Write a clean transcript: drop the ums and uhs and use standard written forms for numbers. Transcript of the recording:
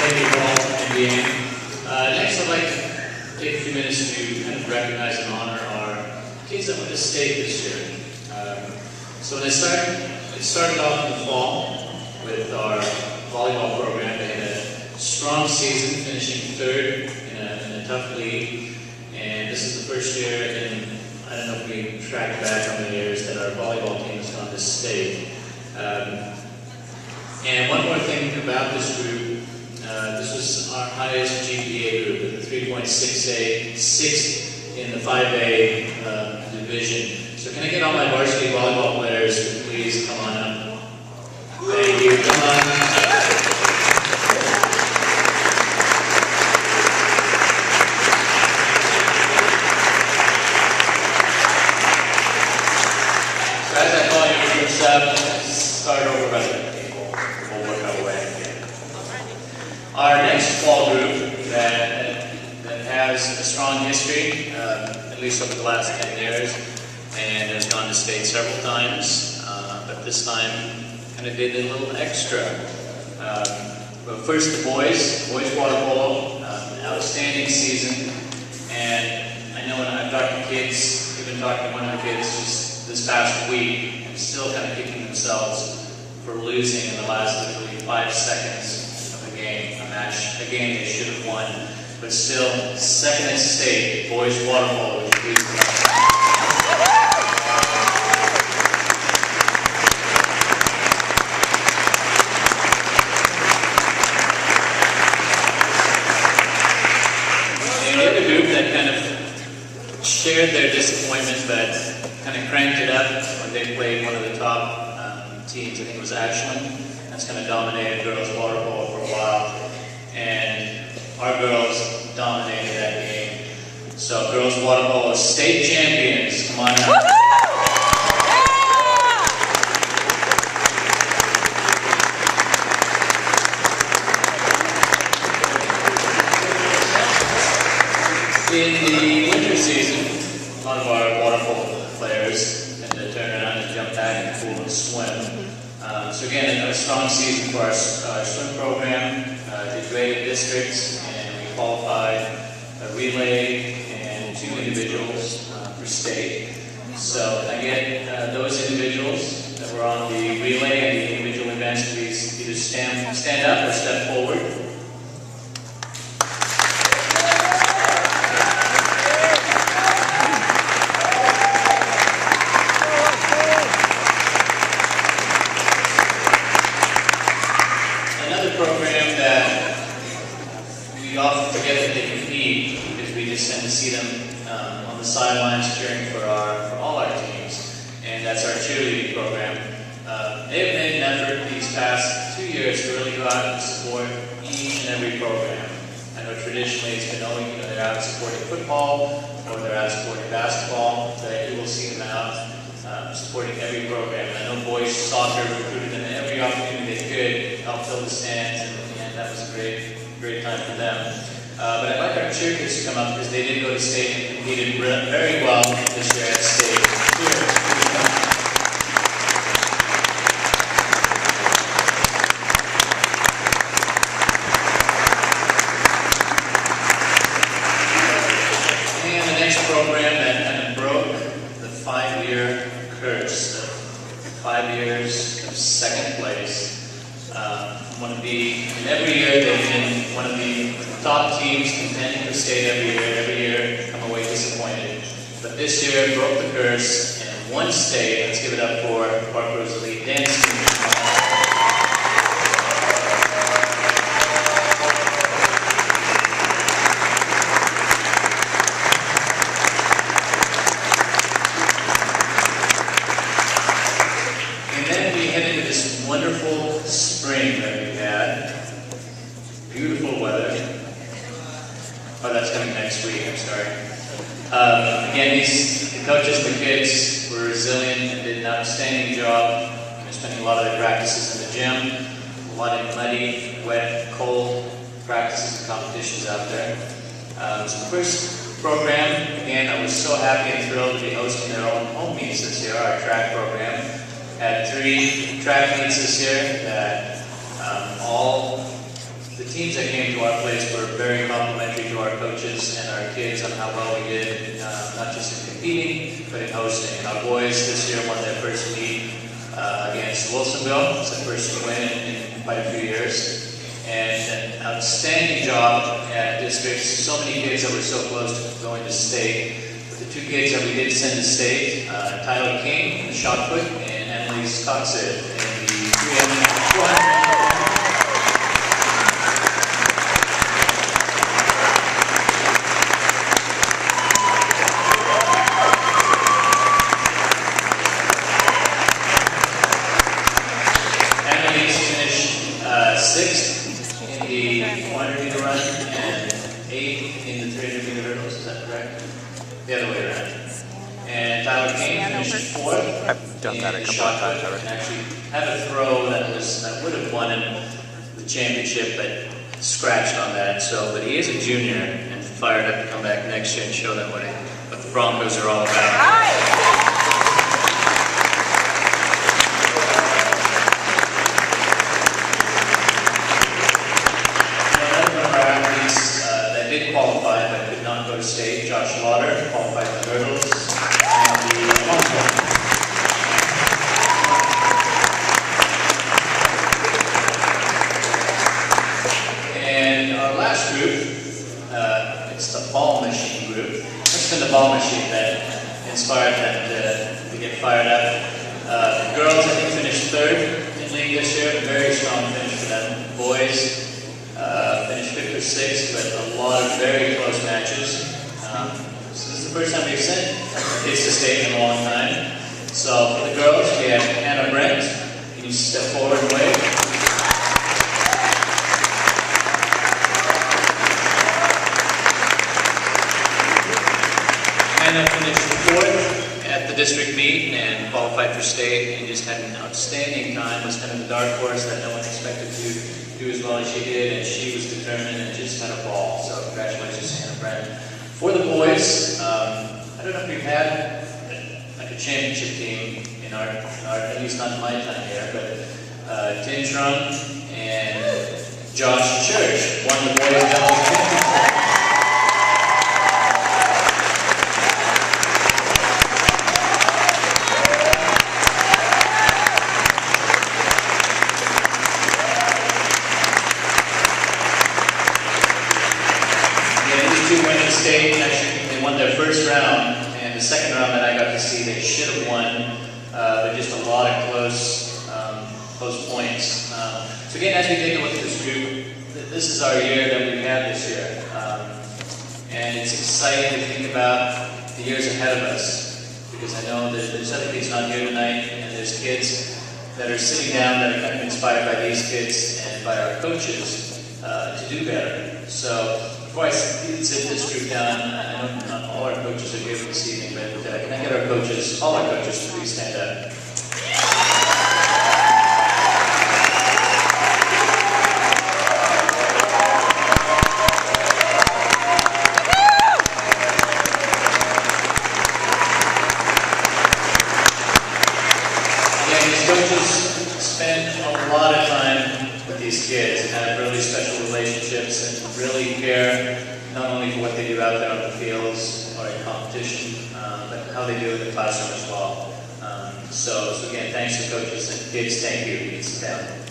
Thank you, Paul and Deanne. Next, I'd like to take a few minutes to kind of recognize and honor our kids that went to state this year. So when it started off in the fall with our volleyball program. They had a strong season, finishing third in a tough league. And this is the first year in, I don't know if we track back how many years, that our volleyball team has gone to state. And one more thing about this group, this was our highest GPA group with a 3.68, sixth in the 5A division. So can I get all my varsity volleyball players to please come on up? Thank you, come on. So as I call your groups up, start over, brother. We'll work our way again. Our next fall group that has a strong history, at least over the last 10 years, and has gone to state several times, but this time kind of did a little extra. But first the boys water polo, outstanding season, and I know when I've talked to kids, even talking to one of the kids just this past week, and still kind of kicking themselves for losing in the last literally 5 seconds of a game, a game they should have won, but still second in state, boys water polo, which please shared their disappointment, but kind of cranked it up when they played one of the top teams. I think it was Ashland. That's kind of dominated girls water polo for a while, and our girls dominated that game. So girls water polo state champions. Come on out. In the winter season, a lot of our water polo players tend to turn around and jump back in the pool and swim. So again, a strong season for our swim program. Did great at districts, and we qualified a relay and 2 individuals for state. So I get those individuals that were on the relay and the individual events, please either stand up or step forward. Program that we often forget that they compete because we just tend to see them on the sidelines cheering for all our teams, and that's our cheerleading program. They've made an effort these past 2 years to really go out and support each and every program. I know traditionally it's been only they're out supporting football or they're out supporting basketball. But you will see them out supporting every program. I know boys soccer recruited them in every opportunity they could, help fill the stands, and that was a great time for them. But I'd like our cheer kids to come up because they did go to state and competed very well this year at state. And the next program that kind of broke the 5-year curse, the 5 years of second place. Every year they've been one of the top teams contending for state every year come away disappointed. But this year broke the curse and won state. Let's give it up for Parkrose elite dance team. Wonderful spring that we had. Beautiful weather. Oh, that's coming next week, I'm sorry. Again, the coaches and the kids were resilient and did an outstanding job. They're spending a lot of their practices in the gym, a lot of muddy, wet, cold practices and competitions out there. So the first program, again, I was so happy and thrilled to be hosting their own home meets this year, our track program. Had 3 track meets this year that all the teams that came to our place were very complimentary to our coaches and our kids on how well we did, not just in competing, but in hosting. And our boys this year won their first meet against Wilsonville. It's their first win in quite a few years. And an outstanding job at districts. So many kids that were so close to going to state. But the two kids that we did send to state, Tyler King in the shot put and Annalise Coxett in the 300 400. Sixth in the 400 meter run and 8th in the 300 meter hurdles, is that correct? The other way around. And Tyler King finished 4th. I've done that a couple of times already. And actually had a throw that would have won him the championship, but scratched on that. So, but he is a junior and fired up to come back next year and show them what the Broncos are all about. Qualified but could not go to state. Josh Lauder qualified for the hurdles and the long jump. And our last group, it's the ball machine group. It's been the ball machine that inspired them to get fired up. The girls, I think, finished 3rd in league this year. A very strong finish for them. Boys finished 5th or 6th, but a lot of very close matches. So this is the first time we've sent kids to state in a long time. So for the girls, we have Hannah Brent. Can you step forward and wave? Hannah finished 4th at the district meet and qualified for state and just had an outstanding time. Was kind of the dark horse that no one expected to do as well as she did, and she was determined and just had a ball. So congratulations, Hannah Brent. For the boys, I don't know if we've had like a championship team in our at least not in my time here, but Tim Trump and Josh Church won the boys doubles championship. Winning state, actually they won their first round, and the second round that I got to see they should have won, but just a lot of close points. So again, as we take a look at this group, this is our year that we've had this year, and it's exciting to think about the years ahead of us, because I know that there's other kids not here tonight, and there's kids that are sitting down that are kind of inspired by these kids and by our coaches to do better. So before I sit this group down, I know not all our coaches are here this evening, but can I get our coaches, all our coaches, to please stand up? Again, these coaches spend a lot of time with these kids and have really special relationships and really care not only for what they do out there on the fields or in competition, but how they do it in the classroom as well. So again, thanks to coaches and kids. Thank you. You can sit down.